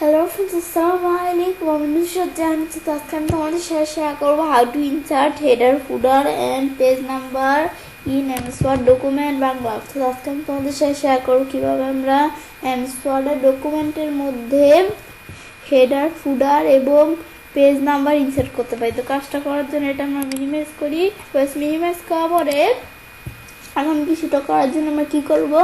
Hello friends, আসসালামু আলাইকুম। আমি নুসরাত জাহান। তো আজকে আমি তোমাদের সাথে শেয়ার করবো how to insert header, footer and page number in MS Word document Bangla. তো আজকে আমি তোমাদের সাথে শেয়ার করবো কীভাবে আমরা এমএস ওয়ার্ডের ডকুমেন্টের মধ্যে হেডার, ফুডার এবং পেজ নাম্বার ইনসার্ট করতে পারি। তো কাজটা করার জন্য এটা আমরা মিনিমাইজ করি। মিনিমাইজ করার পরে এখন কিছুটা করার জন্য আমরা কী করবো,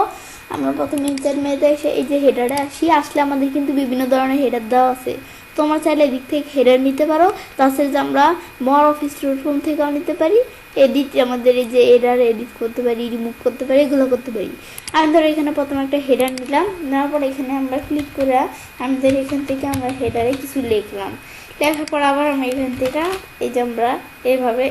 আমরা প্রথমে ইনসার্ট মেনুতে এসে এই যে হেডারে আসলে আমাদের কিন্তু বিভিন্ন ধরনের হেডার দেওয়া আছে। তোমরা চাইলে এদিক থেকে হেডার নিতে পারো, তাছাড়া যে আমরা মোর অফিস রুম থেকেও নিতে পারি। এডিট, আমাদের এই যে হেডার এডিট করতে পারি, রিমুভ করতে পারি, এগুলো করতে পারি। আমি ধরো এখানে প্রথমে একটা হেডার নিলাম, নেওয়ার পর এখানে আমরা ক্লিক করে আমাদের এখান থেকে আমরা হেডারে কিছু লিখলাম। লেখার পর আবার আমরা এখান থেকে এই যে আমরা এইভাবে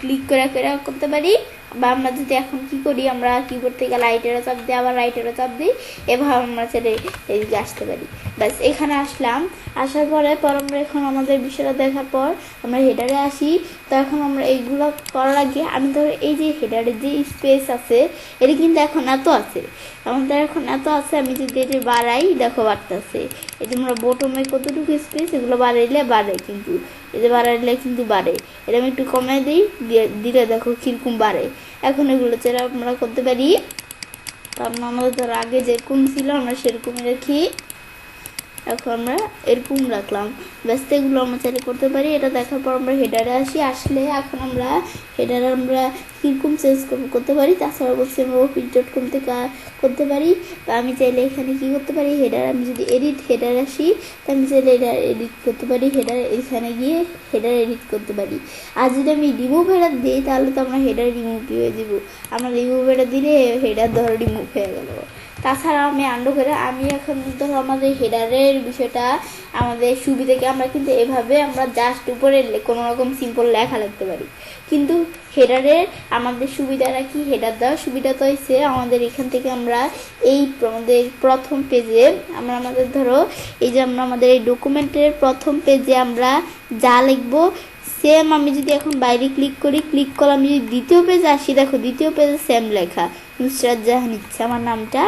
ক্লিক করে করতে পারি। বা আমরা যদি এখন কি করি, আমরা কিবোর্ড থেকে রাইটেরও চাপ দিই, আবার রাইটেরও চাপ দিই, এভাবে আমরা ছেড়ে এদিকে আসতে পারি। ব্যাস এখানে আসলাম। আসার পর আমরা এখন আমাদের বিষয়টা দেখার পর আমরা হেডারে আসি। তো এখন আমরা এইগুলো করার আগে আমি ধরো এই যে হেডারের যে স্পেস আছে, এটা কিন্তু এখন এত আছে, আমাদের এখন এত আছে। আমি যদি এটা বাড়াই, দেখো বাড়তেছে। এই যে আমরা বোটমে কতটুকু স্পেস, এগুলো বাড়াইলে বাড়ে, কিন্তু এই যে বাড়াইলে কিন্তু বাড়ে। এটা আমি একটু কমে দিই, দিলে দেখো কিরকম বাড়ে। এখন এগুলো চেরা আমরা করতে পারি। তো আমাদের ধরো আগে যেরকম ছিল আমরা সেরকম রাখি, এখন আমরা এরকম রাখলাম। ব্যাস এগুলো আমরা চাইলে করতে পারি। এটা দেখার পর আমরা হেডারে আসলে এখন আমরা হেডারে আমরা কীরকম চেঞ্জ করতে পারি। তাছাড়া বলছি আমরা office.com থেকে করতে পারি। বা আমি চাইলে এখানে কি করতে পারি, হেডার আমি যদি হেডার আসি, তো আমি চাইলে হেডার এডিট করতে পারি। হেডার এখানে গিয়ে হেডার এডিট করতে পারি। আর যদি আমি রিমুভ হেডার দিই, তাহলে তো আমরা হেডার রিমুভ হয়ে যাবো। আমরা রিমুভ হেডার দিলে হেডার ধরো রিমুভ হয়ে গেল। তাছাড়া আমি আন্ডু করে আমি এখন ধরো আমাদের হেডারের বিষয়টা আমাদের সুবিধাকে আমরা কিন্তু এভাবে আমরা জাস্ট উপরে কোনো রকম সিম্পল লেখা লিখতে পারি। কিন্তু হেডারের আমাদের সুবিধাটা কি, হেডার দেওয়ার সুবিধা তো হয়েছে আমাদের এখান থেকে আমরা এই আমাদের প্রথম পেজে আমরা আমাদের ধরো এই যে আমরা আমাদের এই ডকুমেন্টের প্রথম পেজে আমরা যা লিখবো, সেম আমি যদি এখন বাইরে ক্লিক করলাম, যদি দ্বিতীয় পেজে আসি, দেখো দ্বিতীয় পেজে সেম লেখা নুসরাত জাহান ইচ্ছে আমার নামটা।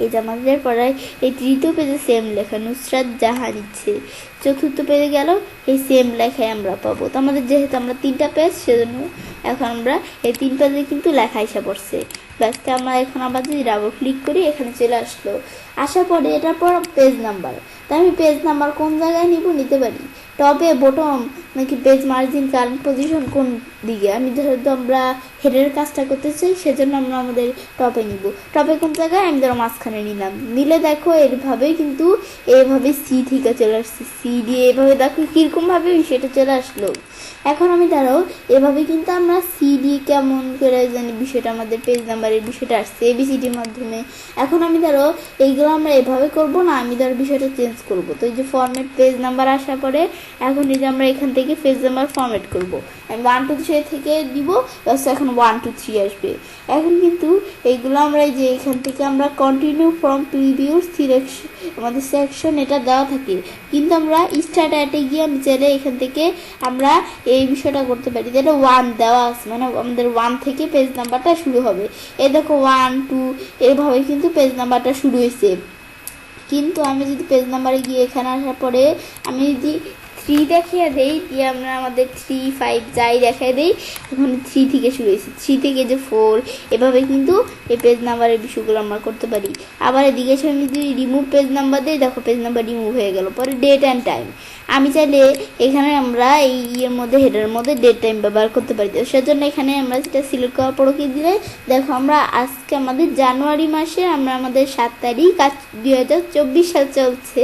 এই যে আমাদের পড়ায় এই তৃতীয় পেজে সেম লেখা নুসরাত জাহান ইচ্ছে। চতুর্থ পেজে গেল এই সেম লেখায় আমরা পাবো। তো আমাদের যেহেতু আমরা 3টা পেজ, সেজন্য এখন আমরা এই 3 পেজে কিন্তু লেখা এসে পড়ছে। ব্যাস আমরা এখন আবার যদি ডাবল ক্লিক করি, এখানে চলে আসলো। আসার পরে এটার পর পেজ নাম্বার। তো আমি পেজ নাম্বার কোন জায়গায় নিতে পারি, টপে, বটম, নাকি পেজ মার্জিন, কারেন্ট পজিশন কোন দিকে। আমি যেহেতু আমরা হেডের কাজটা করতে চাই, সেজন্য আমরা আমাদের টপে নিব। টপে কোন জায়গায়, আমি ধরো মাঝখানে নিলে দেখো এইভাবেই কিন্তু এইভাবে সি থেকে চলে আসছে। সি দিয়ে এভাবে দেখো কীরকমভাবে সেটা চলে আসলো। এখন আমি ধরো এভাবে কিন্তু আমরা সি দিয়ে কেমন করে জানি বিষয়টা আমাদের পেজ নাম্বারের বিষয়টা আসছে এবিসিডির মাধ্যমে। এখন আমি ধরো এইগুলো আমরা এভাবে করব না, আমি ধরো বিষয়টা চেঞ্জ করব। তো এই যে ফরম্যাট পেজ নাম্বার আসার পরে এখন এই যে আমরা এখান থেকে পেজ নাম্বার ফরম্যাট করব। আমি 1 2 3 থেকে দিব, এখন 1 2 3 আসবে। এখন কিন্তু এইগুলো আমরা এই যে এখান থেকে আমরা কন্টিনিউ ফ্রম প্রিভিউ সিলেকশন আমাদের সেকশন এটা দেওয়া থাকে, কিন্তু আমরা স্টার্ট অ্যাটে গিয়ে আমি চাইলে এখান থেকে আমরা এই বিষয়টা করতে পারি, যেটা 1 দেওয়া আছে, মানে আমাদের 1 থেকে পেজ নাম্বারটা শুরু হবে। এই দেখো 1 2 এভাবে কিন্তু পেজ নাম্বারটা শুরু হয়েছে। কিন্তু আমি যদি পেজ নাম্বারে গিয়ে এখানে আসার পরে আমি যদি 3 দেখিয়ে দেই, দিয়ে আমরা আমাদের 3 5 যাই দেখাই দেই, এখন 3 থেকে শুরু হয়েছে, 3 থেকে যে 4, এভাবে কিন্তু এই পেজ নাম্বারের বিষয়গুলো আমরা করতে পারি। আবার এদিকে আমি যদি রিমুভ পেজ নাম্বার দিই, দেখো পেজ নাম্বার রিমুভ হয়ে গেল। পরে ডেট অ্যান্ড টাইম, আমি চাইলে এখানে আমরা এই ইয়ের মধ্যে হেডারের মধ্যে ডেট টাইম ব্যবহার করতে পারি। তো সেজন্য এখানে আমরা যেটা সিলেক্ট করার পর কি দিলে দেখো আমরা আজকে আমাদের জানুয়ারি মাসে আমরা আমাদের 7 তারিখ, আজ 2024 সাল চলছে।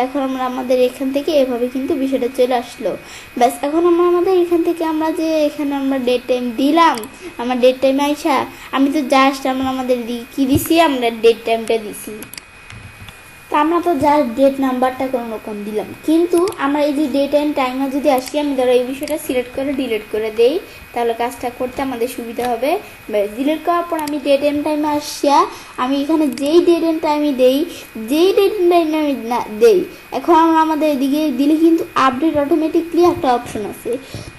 এখন আমরা আমাদের এখান থেকে এভাবে কিন্তু বিষয়টা চলে আসলো। ব্যাস এখন আমরা আমাদের এখান থেকে আমরা যে এখানে আমরা ডেট টাইম দিলাম, আমার ডেট টাইম আইসা আমি তো জাস্ট আমরা আমাদের কি দিছি, আমরা ডেট টাইমটা দিছি। তো আমরা তো জাস্ট ডেট নাম্বারটা কোনো রকম দিলাম, কিন্তু আমরা এই যে ডেট অ্যান্ড টাইমে যদি আসি, আমি ধরো এই বিষয়টা সিলেক্ট করে ডিলিট করে দেই, তাহলে কাজটা করতে আমাদের সুবিধা হবে। ডিলিট করার পর আমি ডেট অ্যান্ড টাইমে আসিয়া আমি এখানে যেই ডেট অ্যান্ড টাইমে দেই, যেই ডেট অ্যান্ড টাইমে আমি দেই, এখন আমরা আমাদের এদিকে দিলে কিন্তু আপডেট অটোমেটিকলি একটা অপশন আছে।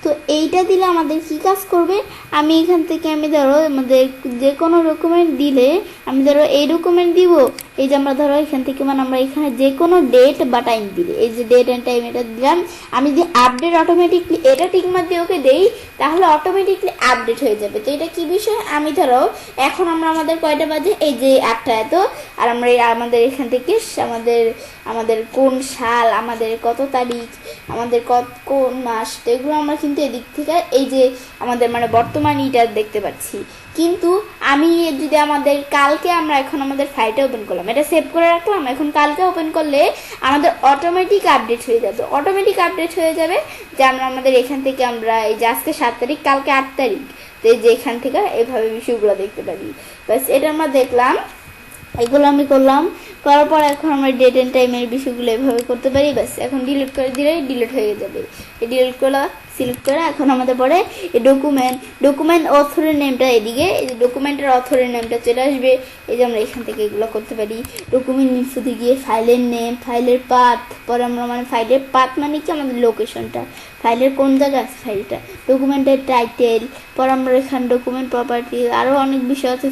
তো এইটা দিলে আমাদের কি কাজ করবে, আমি এখান থেকে আমি ধরো আমাদের যে কোনো ডকুমেন্ট দিলে, আমি ধরো এই ডকুমেন্ট দিব, এই যে আমরা ধরো এখান থেকে মানে আমরা এখানে যে কোনো ডেট বা টাইম দিলে, এই যে ডেট অ্যান্ড টাইম এটা দিলাম, আমি যদি আপডেট অটোমেটিকলি এটা টিকমার দিয়ে ওকে দেই তাহলে অটোমেটিকলি আপডেট হয়ে যাবে। তো এটা কি বিষয়, আমি ধরো এখন আমরা আমাদের কয়টা বাজে, এই যে 8টা এত, আর আমরা আমাদের এখান থেকে আমাদের কোন সাল, আমাদের কত তারিখ, আমাদের কোন মাস, তো এগুলো আমরা কিন্তু এদিক থেকে এই যে আমাদের মানে বর্তমান এটা দেখতে পাচ্ছি। কিন্তু আমি যদি আমাদের কালকে আমরা এখন আমাদের ফাইলটা ওপেন করলাম, এটা সেভ করে রাখলাম, এখন কালকে ওপেন করলে আমাদের অটোমেটিক আপডেট হয়ে যাবে, যে আমরা আমাদের এখান থেকে আমরা এই যে আজকে 7 তারিখ, কালকে 8 তারিখ, তো এই যে এখান থেকে এভাবে বিষয়গুলো দেখতে পারি। বাস এটা আমরা দেখলাম, এগুলো আমি করলাম, করার পর এখন আমরা ডেট অ্যান্ড টাইমের বিষয়গুলো এভাবে করতে পারি। বাস এখন ডিলিট করে দিলেই ডিলিট হয়ে যাবে। এই ডিলিট করা সিলেক্ট করে এখন আমাদের পরে এই ডকুমেন্ট অথরের নেমটা এদিকে, এই যে ডকুমেন্টের অথরের নেমটা চলে আসবে। এই যে আমরা এখান থেকে এগুলো করতে পারি। ডকুমেন্ট ইনফোতে গিয়ে ফাইলের নেম, ফাইলের পাথ, পরে আমরা মানে ফাইলের পাথ মানে কি আমাদের লোকেশনটা, ফাইলের কোন জায়গায় আছে ফাইলটা, ডকুমেন্টের টাইটেল, পর আমরা এখানে ডকুমেন্ট প্রপার্টি, আরও অনেক বিষয় আছে,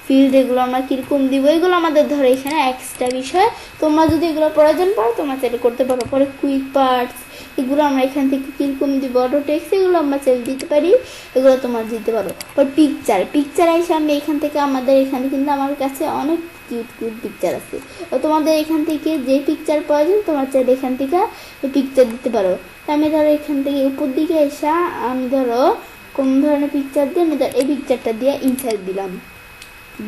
ফিল্ড এগুলো আমরা কীরকম দিব, এগুলো আমাদের ধরো এখানে এক্সট্রা বিষয়। তোমরা যদি এগুলো প্রয়োজন পড়ো তোমরা চাইলে করতে পারো। পরে কুইক পার্টস, এগুলো আমরা এখান থেকে কীরকম দিব, অটো টেক্সট, এগুলো আমরা চাইলে দিতে পারি, এগুলো তোমরা দিতে পারো। পর পিকচার এসে আমি এখান থেকে আমাদের এখানে কিন্তু আমার কাছে অনেক কিউট পিকচার আছে, তো তোমাদের এখান থেকে যে পিকচার প্রয়োজন তোমরা চাইলে এখান থেকে পিকচার দিতে পারো। তো আমি ধরো এখান থেকে উপর দিকে এসে আমি ধরো কোন ধরনের পিকচার দিয়ে আমি ধরো এই পিকচারটা দিয়ে ইনসার্ট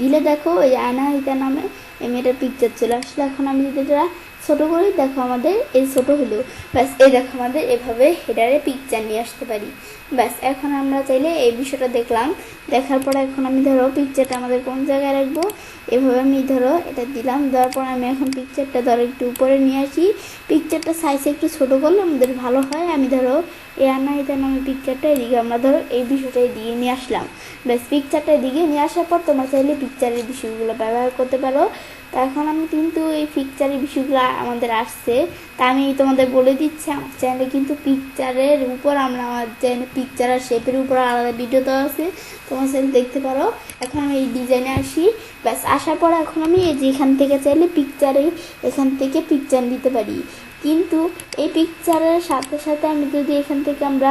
দিলে দেখো ওই আয়না এটা নামে এই মেয়েটার পিকচার চলে আসলো। এখন আমি যদি এটা ছোটো করি, দেখো আমাদের এই ছোটো হলো, ব্যাস এই দেখো আমাদের এভাবে হেডারে পিকচার নিয়ে আসতে পারি। ব্যাস এখন আমরা চাইলে এই বিষয়টা দেখলাম, দেখার পর এখন আমি ধরো পিকচারটা আমাদের কোন জায়গায় রাখবো, এভাবে আমি ধরো এটা দিলাম, দেওয়ার পর আমি এখন পিকচারটা ধরো একটু উপরে নিয়ে আসি, পিকচারটা সাইজে একটু ছোটো করলে আমাদের ভালো হয়। আমি ধরো এই আনা এটা নামে পিকচারটা এদিকে আমরা ধরো এই বিষয়টা এদিকে নিয়ে আসলাম। ব্যাস পিকচারটা এদিকে নিয়ে আসার পর তোমরা চাইলে পিকচারের বিষয়গুলো ব্যবহার করতে পারো। তা এখন আমি কিন্তু এই পিকচারের বিষয়গুলো আমাদের আসছে, তা আমি তোমাদের বলে দিচ্ছি আমার চ্যানেলে কিন্তু পিকচারের উপর আমরা আমার চ্যানেলে পিকচার আর শেপের উপর আলাদা ভিডিও দেওয়া আছে, তোমার চ্যানেল দেখতে পারো। এখন আমি এই ডিজাইনে আসি, ব্যাস আসার পর এখন আমি এই যে এখান থেকে চাইলে এখান থেকে পিকচার দিতে পারি। কিন্তু এই পিকচারের সাথে সাথে আমি যদি এখান থেকে আমরা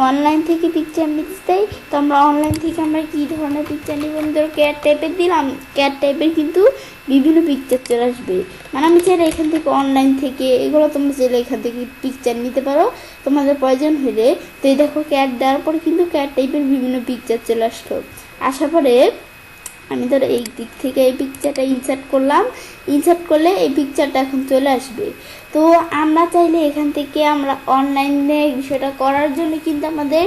অনলাইন থেকে পিকচার নিতে চাই, তো আমরা অনলাইন থেকে আমরা কী ধরনের পিকচার নিব, ধরো ক্যাট টাইপের দিলাম, ক্যাট টাইপের কিন্তু বিভিন্ন পিকচার চলে আসবে। মানে আমি চাইলে এখান থেকে অনলাইন থেকে এগুলো তোমরা চাইলে এখান থেকে পিকচার নিতে পারো তোমাদের প্রয়োজন হলে। তো এই দেখো ক্যাট দেওয়ার পরে কিন্তু ক্যাট টাইপের বিভিন্ন পিকচার চলে আসলো। আসার পরে আমি ধরো এই দিক থেকে এই পিকচারটা ইনসার্ট করলে এই পিকচারটা এখন চলে আসবে। তো আমরা চাইলে এখান থেকে আমরা অনলাইনে বিষয়টা করার জন্য কিন্তু আমাদের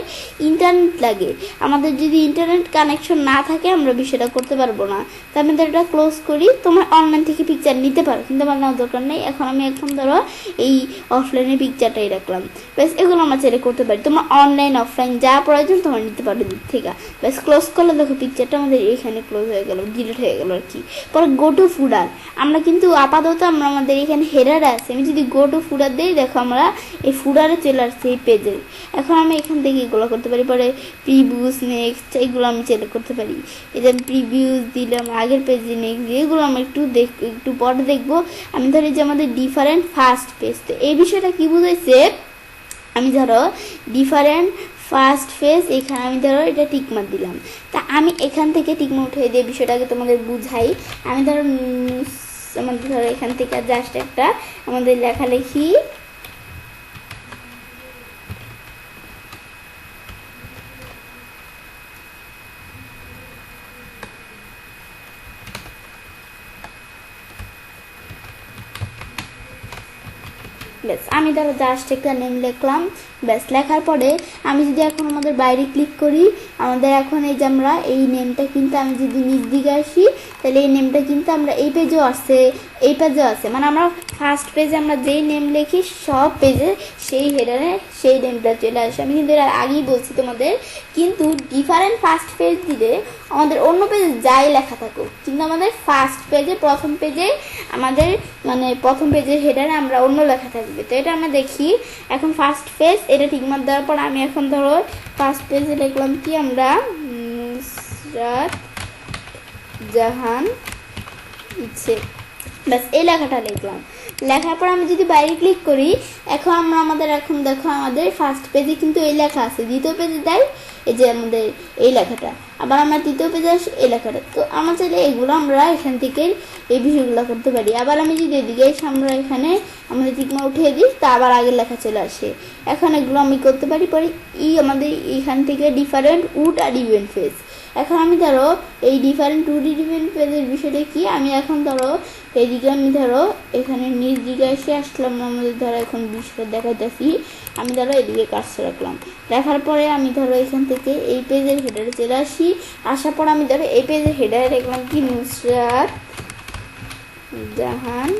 ইন্টারনেট লাগে, আমাদের যদি ইন্টারনেট কানেকশন না থাকে আমরা বিষয়টা করতে পারবো না। তো আমি এটা ক্লোজ করি, তোমরা অনলাইন থেকে পিকচার নিতে পারো কিন্তু আমার নেওয়ার দরকার নেই। এখন ধরো এই অফলাইনে পিকচারটাই রাখলাম, ব্যাস এগুলো আমরা চাইলে করতে পারি। তোমরা অনলাইন অফলাইন যা প্রয়োজন তোমরা নিতে পারো দিক থেকে। ব্যাস ক্লোজ করলে দেখো পিকচারটা আমাদের এখানে ক্লোজ হয়ে গেল, ডিলিট হয়ে গেল আর কি। পরে গো টু ফুডার, আমরা কিন্তু আপাতত আমরা আমাদের এখানে হেডার আছে, আমি যদি গো টু ফুডার দিই দেখো আমরা এই ফুডারে চলে আসছে এই পেজে। এখন আমি এখান থেকে এগুলো করতে পারি, পরে প্রিভিউস নেক্সট এগুলো আমি চাইলে করতে পারি। এই যে আমি প্রিভিউস দিলাম, আগের পেজে নেক্সট, এগুলো আমি একটু পরে দেখবো। আমি ধরি যে আমাদের ডিফারেন্ট ফার্স্ট পেজ, তো এই বিষয়টা কি বুঝাইছে, আমি ধরো ডিফারেন্ট ফার্স্ট ফেজ এখানে আমি ধরো এটা টিকমার দিলাম। তা আমি এখান থেকে টিকমার উঠে দিয়ে বিষয়টাকে তোমাদের বুঝাই। আমি ধরো আমাদের ধরো এখান থেকে জাস্ট একটা আমাদের লেখালেখি ব্যাস আমি ধরো জাস্ট একটা নেম লিখলাম। ব্যাস লেখার পরে আমি যদি এখন আমাদের বাইরে ক্লিক করি, আমাদের এখন এই যে আমরা এই নেমটা কিন্তু আমি যদি নিচ দিকে আসি তাহলে এই নেমটা কিন্তু আমরা এই পেজেও আছে, মানে আমরা ফার্স্ট পেজে আমরা যেই নেম লিখি সব পেজে সেই হেডারে সেই নেমটা চলে আসে। আমি কিন্তু এর আগেই বলছি তোমাদের, কিন্তু ডিফারেন্ট ফার্স্ট পেজ দিলে আমাদের অন্য পেজে যাই লেখা থাকুক কিন্তু আমাদের ফার্স্ট পেজে প্রথম পেজের হেডারে আমরা অন্য লেখা থাকবে। তো এটা আমরা দেখি এখন ফার্স্ট পেজ এটা ঠিকমতো দেওয়ার পর আমি এখন ধরো ফার্স্ট পেজে লিখলাম কি আমরা নুসরাত জাহান ইচ্ছে ব্যাস এই লেখাটা লিখলাম। লেখার পর আমি যদি বাইরে ক্লিক করি, এখন দেখো আমাদের ফার্স্ট পেজে কিন্তু এই লেখা আছে, দ্বিতীয় পেজে দেয় এই যে আমাদের এই লেখাটা, আবার আমরা তৃতীয় পেজে আসি এই লেখাটা। তো আমরা চাইলে এগুলো আমরা এখান থেকে এই বিষয়গুলো করতে পারি। আবার আমি যদি এদিকে এসে আমরা এখানে আমাদের টিকমার্ক উঠিয়ে দিই, তা আবার আগের লেখা চলে আসে। এখন এগুলো আমি করতে পারি পরে আমাদের এখান থেকে ডিফারেন্ট উড আর ইভেন্ট ফেজ। এখন আমি ধরো এই ডিফারেন্ট উড ইভেন্ট ফেজের বিষয়টা কি, আমি এখন ধরো এইদিকে আমি ধরো এখানে নিজ দিকে এসে আসলাম, আমাদের ধরো এখন বিষয়টা দেখাইতেছি। আমি ধরো এদিকে কাজটা রাখলাম, রাখার পরে আমি ধরো এখান থেকে এই পেজের হেডারে চলে আসি। আসার পর আমি ধরো এই পেজের হেডারে দেখলাম কি নুসরাত জাহান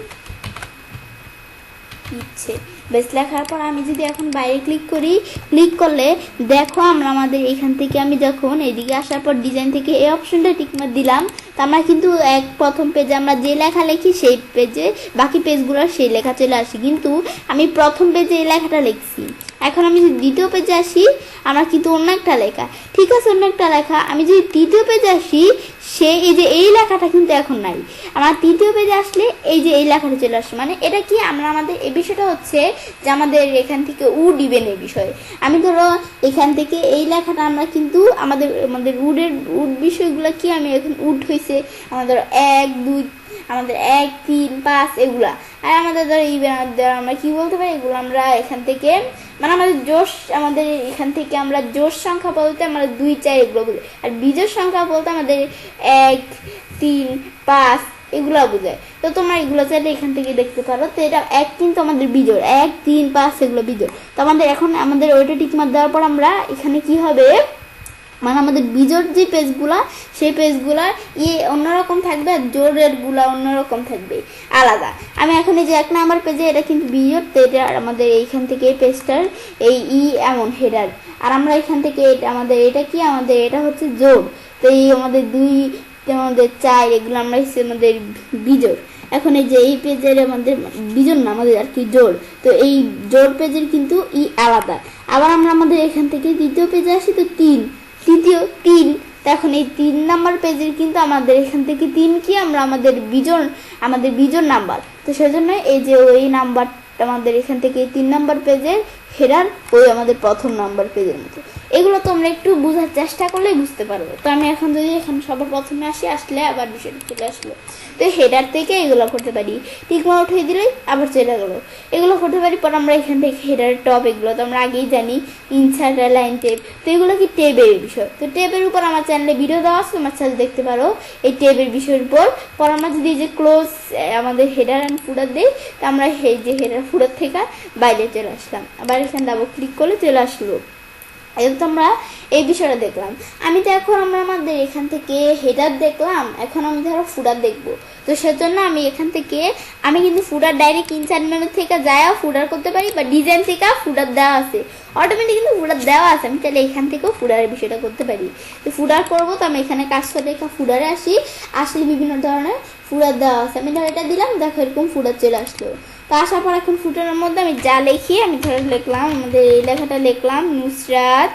ইচ্ছে। বেশ, লেখার পর আমি যদি এখন বাইরে ক্লিক করি, ক্লিক করলে দেখো আমাদের এখান থেকে আমি যখন এদিকে আসার পর ডিজাইন থেকে এই অপশনটা টিকমার্ক দিলাম, তা আমরা কিন্তু প্রথম পেজে আমরা যে লেখা লিখি সেই পেজে বাকি পেজগুলোর সেই লেখা চলে আসে, কিন্তু আমি প্রথম পেজে এই লেখাটা লিখছি। এখন আমি যদি দ্বিতীয় পেজে আসি, আমার কিন্তু অন্য একটা লেখা, ঠিক আছে অন্য একটা লেখা। আমি যদি তৃতীয় পেজে আসি, এই যে এই লেখাটা কিন্তু এখন নাই। আমার তৃতীয় পেজে আসলে এই যে এই লেখাটা চলে আসে, মানে এটা কি আমাদের এই বিষয়টা হচ্ছে যে আমাদের এখান থেকে উড ইভেন্টের বিষয়। আমি ধরো এখান থেকে এই লেখাটা আমরা কিন্তু আমাদের উড বিষয়গুলো কি, আমি এখন উড হয়েছে আমাদের 1 2 আমাদের 1 3 5 এগুলা, আর আমাদের ধরো আমরা কি বলতে পারি, এগুলো আমরা এখান থেকে মানে আমাদের এখান থেকে আমরা জোড় সংখ্যা বলতে আমরা 2 4 এগুলো বলি, আর বিজোড় সংখ্যা বলতে আমাদের 1 3 5 এগুলো বোঝায়। তো তোমরা এগুলো চাইলে এখান থেকে দেখতে পারো। তো এটা 1 কিন্তু আমাদের বিজোড়, 1 3 5 এগুলো বিজোড়। তো আমাদের ওইটা টিকমার্ক দেওয়ার পর আমরা এখানে কি হবে, মানে আমাদের বিজোড় যে পেজগুলা সেই পেজগুলা অন্যরকম থাকবে, আর জোড়ের গুলা অন্যরকম থাকবে আলাদা। আমি এখন এই যে 1 নাম্বার পেজে এটা কিন্তু বিজোড়, তো এটা আমাদের এইখান থেকে এই পেজটার এই এমন হেডার, আর আমরা এখান থেকে এটা কি আমাদের এটা হচ্ছে জোড়। তো এই আমাদের 2 আমাদের 4 এগুলো আমরা আমাদের বিজোড়। এখন এই যে এই পেজের আমাদের বিজোড় না, আমাদের আর কি জোড়। তো এই জোড় পেজের কিন্তু আলাদা। আবার আমাদের এখান থেকে দ্বিতীয় পেজে আসি, তো 3 এখন এই 3 নাম্বার পেজের কিন্তু আমাদের এখান থেকে 3 কি আমাদের বিজোড় নাম্বার। তো সেজন্য এই যে ওই নাম্বারটা আমাদের এখান থেকে 3 নাম্বার পেজের হেডার ওই আমাদের প্রথম নাম্বার পেজের মতো। এগুলো তোমরা একটু বোঝার চেষ্টা করলেই বুঝতে পারবে। তো আমি এখন যদি সবার প্রথমে আসলে আবার বিষয়টা চলে আসলো। তো হেডার থেকে এগুলো করতে পারি, টিকমার্ক উঠিয়ে দিলেই আবার চলে গেলো। এগুলো করতে পারি। পর আমরা এখান থেকে হেডার টপ এগুলো তো আমরা আগেই জানি, ইনসার্ট লাইন টেপ। তো এগুলো কি টেবের বিষয়। তো টেবের উপর আমার চ্যানেলে ভিডিও দেওয়া আছে, তোমার চ্যানেল দেখতে পারো এই টেবের বিষয়ের উপর। পর আমরা যদি যে ক্লোজ আমাদের হেডার অ্যান্ড ফুটার দিই, তো আমরা এই যে হেডার ফুটার থেকে বাইরে চলে আসলাম, আবার এখানে ডাবল ক্লিক করলে চলে আসলো। এখন তো আমরা এই বিষয়টা দেখলাম। আমি তো এখন আমাদের এখান থেকে হেডার দেখলাম, এখন আমি ধরো ফুটার দেখবো। তো সেজন্য আমি এখান থেকে কিন্তু ফুটার ডাইরেক্ট ইনসার্ট মেনু থেকে যাও ফুটার করতে পারি, বা ডিজাইন থেকে ফুটার দেওয়া আছে অটোমেটিক, কিন্তু ফুটার দেওয়া আছে। আমি তাহলে এখান থেকেও ফুটারের বিষয়টা করতে পারি। তো ফুটার করবো, তো আমি এখানে কাজটা দেখা ফুটারে আসলে বিভিন্ন ধরনের ফুটার দেওয়া আছে। আমি ধরো এটা দিলাম, দেখো এরকম ফুটার চলে আসলো। তো আসার পর এখন ফুটারের মধ্যে আমি যা লিখি, আমি ধরে লিখলাম আমাদের এই লেখাটা লিখলাম নুসরাত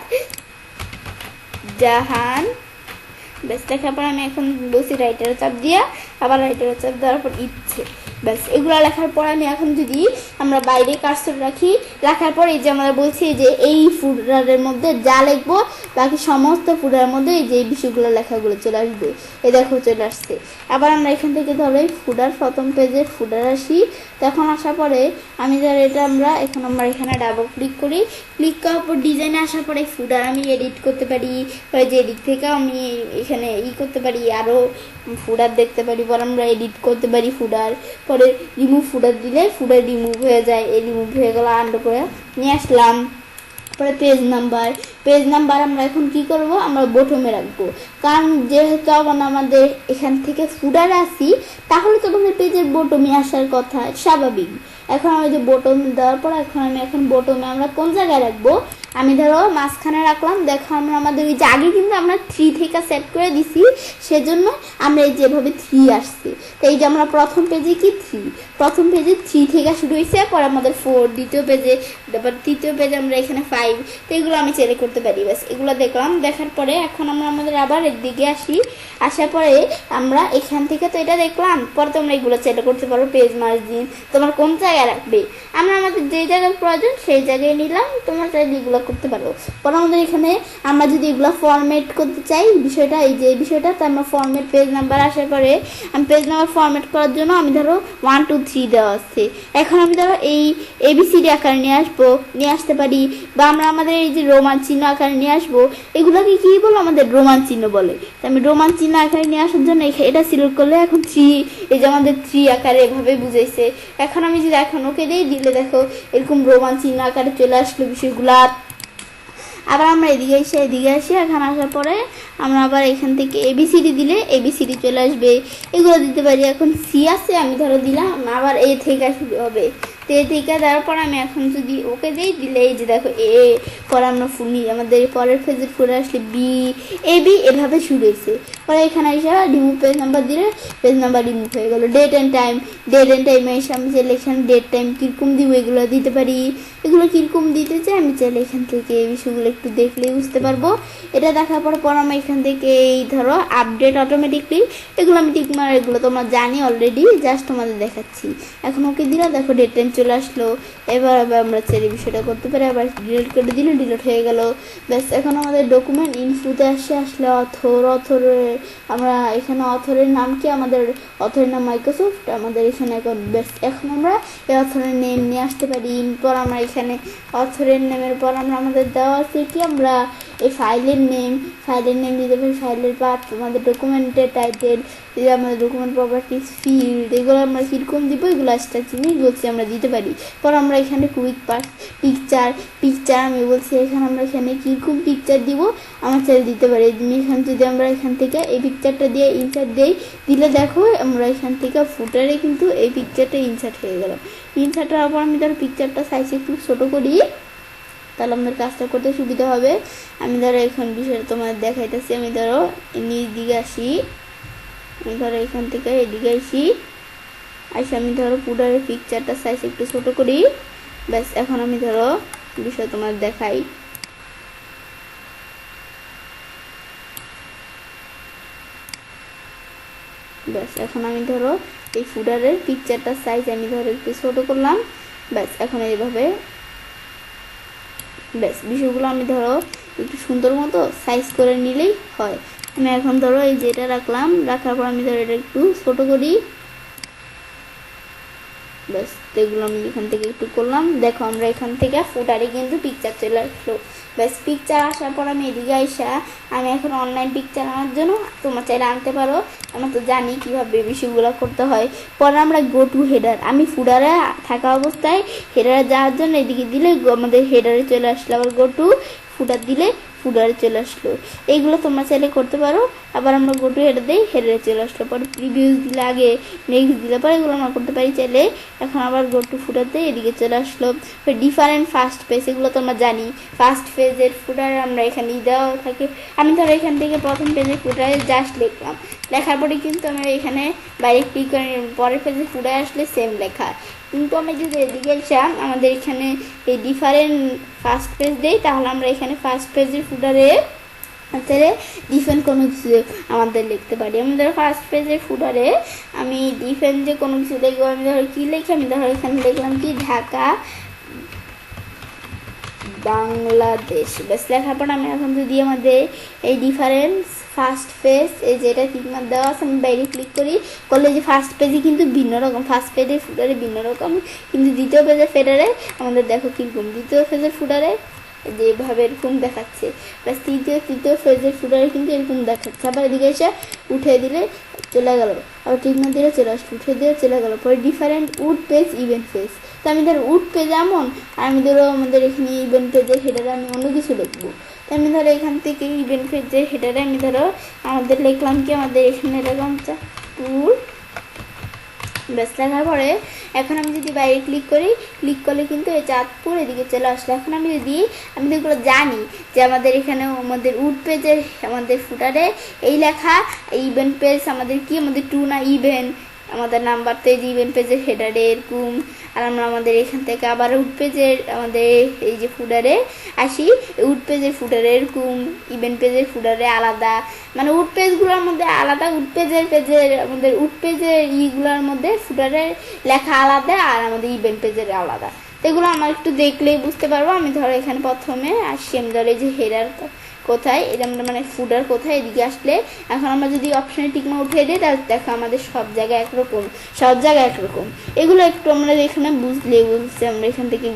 জাহান। ব্যাস, লেখার পর আমি এখন বসি রাইটারের চাপ দিয়া, আবার রাইটারের চাপ দেওয়ার পর ইচ্ছে। ব্যাস, এগুলো লেখার পর আমি এখন যদি আমরা বাইরে কার্সর রাখার পর এই যে আমরা বলছি যে এই ফুটারের মধ্যে যা লিখবো বাকি সমস্ত ফুটারের মধ্যে এই যে এই বিষয়গুলো লেখাগুলো চলে আসবে। এই দেখো চলে আসছে। আবার আমরা এখান থেকে ধরো এই ফুটার প্রথম পেজের ফুটার আসি। তখন আসার পরে আমি ধর এটা আমরা এখানে ডাবল ক্লিক করি, ক্লিক করার পর ডিজাইনে আসার পরে ফুটার আমি এডিট করতে পারি। যে এডিট থেকে আমি এখানে করতে পারি, আরও ফুটার দেখতে পারি। পর আমরা এডিট করতে পারি ফুটার, পরে রিমুভ ফুটার দিলে ফুটার রিমুভ হয়ে যায়। এই রিমুভ হয়ে গেল, আন্ডার করে নিয়ে আসলাম। পরে পেজ নাম্বার আমরা এখন কি করব, আমরা বটমে রাখবো। কারণ যেহেতু আমাদের এখান থেকে ফুটার আসি, তাহলে তো আমাদের পেজের বটমে আসার কথা, স্বাভাবিক। এখন আমি যে বটম দেওয়ার পর এখন বটমে আমরা কোন জায়গায় রাখবো, আমি ধরো মাঝখানে রাখলাম। দেখো আমাদের ওই যে আগে কিন্তু আমরা 3 থেকে সেট করে দিছি, সেজন্য আমরা এই যেভাবে 3 আসছে। তো এই যে আমরা প্রথম পেজে কি 3 থেকে শুরু হয়েছে, পরে আমাদের 4, দ্বিতীয় পেজে, তারপর তৃতীয় পেজে আমরা এখানে 5। তো এগুলো আমি চেলে করতে করতে পারি। ব্যাস এগুলো দেখলাম, দেখার পরে এখন আমরা আমাদের আবার এর দিকে আসি। আসার পরে আমরা এখান থেকে তো এটা দেখলাম, পরে তোমরা এগুলো চাইলে করতে পারো পেজ মার্জিন তোমার কোন জায়গায় রাখবে। আমরা আমাদের যে জায়গায় প্রয়োজন সেই জায়গায় নিলাম, তোমরা চাইলে এগুলো করতে পারো। পরে আমাদের এখানে আমরা যদি এগুলো ফরম্যাট করতে চাই, বিষয়টা এই যে বিষয়টা, তো আমরা ফরম্যাট পেজ নাম্বার আসার পরে আমি পেজ নাম্বার ফরম্যাট করার জন্য আমি ধরো 1 2 3 দেওয়া আছে। এখন আমি ধরো এই ABCD আকারে নিয়ে আসতে পারি, বা আমরা আমাদের এই যে রোমান চিহ্ন আকারে নিয়ে আসবো। এগুলোকে কি বলো? আমাদের রোমান চিহ্ন বলে। আমি রোমান চিহ্ন আকারে নিয়ে আসার জন্য এটা সিলেক্ট করলে এখন 3, এই যে আমাদের 3 আকারে এভাবে বুঝাইছে। এখন আমি যদি এখন ওকে দিলে দেখো এরকম রোমান চিহ্ন আকারে চলে আসলো বিষয়গুলা। আবার আমরা এদিকে আসি। এখানে আসার পরে আমরা আবার এখান থেকে ABCD দিলে ABCD চলে আসবে। এগুলো দিতে পারি। এখন C আছে, আমি ধরো দিলাম, আবার A থেকে শুরু হবে। তো এ থেকে দেওয়ার পর আমি এখন যদি ওকে দিলে এই যে দেখো A, পরে আমরা আমাদের পরের পেজের পরে আসলে B A B এভাবে শুরু হয়েছে। পরে এখানে এসে রিমুভ পেজ নাম্বার দিলে পেজ নাম্বার রিমুভ হয়ে গেল। ডেট অ্যান্ড টাইমে এসে আমি চাইলে এখানে ডেট টাইম কীরকম দিব এগুলো দিতে পারি। এগুলো কীরকম দিতে চাই আমি চাইলে এখান থেকে এই বিষয়গুলো একটু দেখলেই বুঝতে পারবো। এটা দেখার পর আমরা এখান থেকে এই ধরো আপডেট অটোমেটিকলি, এগুলো আমি টিকমার, এগুলো তোমরা জানি অলরেডি, জাস্ট তোমাদের দেখাচ্ছি। এখন ওকে দিলে দেখো ডেট টাইম চলে আসলো। এবার আমরা চাইলে বিষয়টা করতে পারি। আবার ডিলিট করে দিলে ডিলিট হয়ে গেল। ব্যাস এখন আমাদের ডকুমেন্ট ইনফুতে আসলে অথরে আমরা এখানে অথরের নাম কি? আমাদের অথরের নাম মাইক্রোসফট। আমাদের এখানে এখন আমরা এই অথরের নেম নিয়ে আসতে পারি। পর আমরা এখানে অথরের নেমের পর আমাদের দেওয়া আছে কি, আমরা এই ফাইলের নেম দিতে পারি, ফাইলের পাথ, আমাদের ডকুমেন্টের টাইটেল, আমাদের ডকুমেন্ট প্রপার্টিজ, ফিল্ড, এগুলো আমরা কীরকম দিব এগুলো একটা জিনিস বলছি আমরা দিতে পারি। পর আমরা এখানে কুইক পাস পিকচার আমি বলছি এখানে আমরা এখানে কীরকম পিকচার দিব আমার চাইলে দিতে পারি। এখানে যদি আমরা এখান থেকে এই পিকচারটা দিয়ে ইনসার্ট দিলে দেখো আমরা এখান থেকে ফুটারে কিন্তু এই পিকচারটা ইনসার্ট হয়ে গেল। ইনসার্ট হওয়ার পর আমি ধরো পিকচারটা সাইজ একটু ছোটো করি, তাহলে আমাদের কাজটা করতে সুবিধা হবে। আমি ধরো এখন বিষয়টা তোমাদের দেখাইতেছি। আমি ধরো নিচ দিকে আসি, আমি ধরো এখান থেকে এদিকে আসি, আমি ধরো পুরারের পিকচারটা সাইজ একটু ছোটো করি। ব্যাস এখন আমি ধরো বিষয় তোমার দেখাই। ব্যাস এখন আমি ধরো এই ফুডারের পিকচারটা সাইজ আমি ধরো একটু ছোটো করলাম। ব্যাস এখন এইভাবে ব্যাস বিষয়গুলো আমি ধরো একটু সুন্দর মতো সাইজ করে নিলেই হয়। আমি এখন ধরো এই যেটা রাখলাম, রাখার পর আমি ধরো এটা একটু ছোটো করি। ব্যাস এগুলো আমি এখান থেকে একটু করলাম। দেখো আমরা এখান থেকে ফুটারে কিন্তু পিকচার চলে আসলো। ব্যাস পিকচার আসার পর আমি এদিকে আমি এখন অনলাইন পিকচার আনার জন্য তোমরা চাইলে আনতে পারো। আমরা তো জানি কীভাবে বিষয়গুলো করতে হয়। পরে আমরা গো টু হেডার, আমি ফুডারে থাকা অবস্থায় হেডারে যাওয়ার জন্য এদিকে দিলে আমাদের হেডারে চলে আসলো। আবার গো টু ফুটার দিলে ফুডারে চলে আসলো। এইগুলো তোমরা চাইলে করতে পারো। আবার আমরা গো টু হেডার দিই, হেডারে চলে আসলো। পরে প্রিভিউস দিলে আগে, নেক্সট দিলে পরে এগুলো আমরা করতে পারি চাইলে। এখন আবার গো টু ফুটার দিই, এদিকে চলে আসলো। ডিফারেন্ট ফার্স্ট পেজ, এগুলো তোমরা জানি। ফার্স্ট পেজের ফুটারে আমরা এখানে দেওয়া থাকে। আমি ধরো এখান থেকে প্রথম পেজের ফুটারে জাস্ট লিখলাম, লেখার পরে কিন্তু আমরা এখানে বাইরে ক্লিক করে পরের পেজের ফুটারে আসলে সেম লেখা। কিন্তু আমি যদি এদিকে আমাদের এখানে এই ডিফারেন্ট ফার্স্ট পেজ দেই, তাহলে আমরা এখানে ফার্স্ট পেজের ফুটারে ডিফারেন্ট কোনো কিছু আমাদের লিখতে পারি। আমি ধরো ফার্স্ট পেজের ফুটারে আমি ডিফারেন্ট যে কোনো কিছু লিখবো, আমি ধরো কী লিখি, আমি ধরো এখানে লিখলাম কি ঢাকা বাংলাদেশ। ব্যাস লেখার পর আমি এখন যদি আমাদের এই ডিফারেন্স ফার্স্ট পেজ এই যেটা টিকমার দেওয়া আছে, আমি বাইরে ক্লিক করলে যে ফার্স্ট পেজে কিন্তু ভিন্ন রকম, ফার্স্ট পেজের ফুটারে ভিন্ন রকম, কিন্তু দ্বিতীয় পেজের ফেডারে আমাদের দেখো কীরকম, দ্বিতীয় পেজের ফুটারে যেভাবে এরকম দেখাচ্ছে। প্লাস তৃতীয় পেজের ফুটারে কিন্তু এরকম দেখাচ্ছে। আবার এদিকে এসে উঠে দিলে চলে গেল, আবার টিকমার দিলে চলে আসছে, উঠে দিয়ে চলে গেল। পরে different odd page, even page. তো আমি ধরো উড পেজ এমন, আর আমি ধরো আমাদের এখানে ইভেন্ট পেজের হেডারে আমি অন্য কিছু লিখবো। তো আমি ধরো এখান থেকে ইভেন্ট পেজের হেডারে আমি ধরো আমাদের লিখলাম কি, আমাদের এখানে লিখলাম ট্যুর। ব্যাস লেখার পরে এখন আমি যদি বাইরে ক্লিক করলে কিন্তু এই চাঁদপুর এদিকে চলে আসলো। এখন আমি যেগুলো জানি যে আমাদের এখানে আমাদের উড পেজের আমাদের ফুটারে এই লেখা, ইভেন্ট পেজ আমাদের কি, আমাদের টু না ইভেন্ট, আমাদের নাম্বার তো এই যে ইভেন্ট পেজের হেডারে এরকম। আর আমরা আমাদের এখান থেকে আবার উড পেজের আমাদের এই যে ফুডারে আসি। উড পেজের ফুডারে এরকম, ইভেন্ট পেজের ফুডারে আলাদা, মানে উড পেজগুলোর মধ্যে আলাদা, উড পেজের আমাদের উড পেজের ইগুলোর মধ্যে ফুডারের লেখা আলাদা আর আমাদের ইভেন্ট পেজের আলাদা। তো এগুলো আমার একটু দেখলেই বুঝতে পারবো। আমি ধরো এখানে প্রথমে আসছি, আমি ধরো এই যে হেডার কোথায়, এটা আমরা মানে ফুডার কোথায়, এদিকে আসলে এখন আমরা যদি অপশনে টিকমা উঠিয়ে দিই তাহলে দেখো আমাদের সব জায়গায় একরকম, সব জায়গায় একরকম। এগুলো একটু আমরা এখানে বুঝলে আমরা এখান থেকে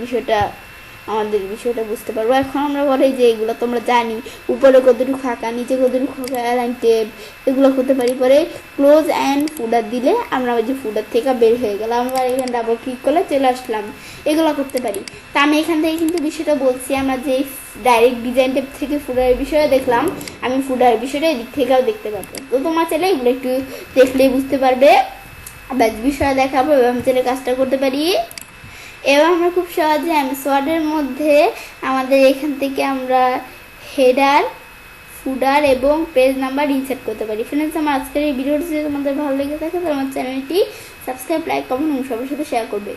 আমাদের বিষয়টা বুঝতে পারবো। এখন আমরা বলি যে এগুলো তো আমরা জানি, উপরে কতটুকু ফাঁকা, নিচে কতটুকু ফাঁকা, অ্যালাইন টেপ এগুলো করতে পারি। পরে ক্লোজ অ্যান্ড ফুডার দিলে আমরা ওই যে ফুডার থেকে বের হয়ে গেলাম, আমরা এখানে ডাবল ক্লিক করলে চলে আসলাম, এগুলো করতে পারি। তা আমি এখান থেকে কিন্তু বিষয়টা বলছি, আমরা যে ডাইরেক্ট ডিজাইন টেপ থেকে ফুডারের বিষয়ে দেখলাম, আমি ফুডারের বিষয়টা এদিক থেকেও দেখতে পারবো। তো তোমার চাইলে এগুলো একটু দেখলেই বুঝতে পারবে। ব্যাস বিষয় দেখাবো এবং আমি চাইলে কাজটা করতে পারি। এবার আমরা খুব সহজে এমএস ওয়ার্ডের মধ্যে আমাদের এখান থেকে আমরা হেডার, ফুডার এবং পেজ নাম্বার ইনসার্ট করতে পারি। ফ্রেন্ডস, আমার আজকের এই ভিডিওটি যদি তোমাদের ভালো লেগে থাকে তাহলে আমার চ্যানেলটি সাবস্ক্রাইব, লাইক, কমেন্ট এবং সবার সাথে শেয়ার করবে।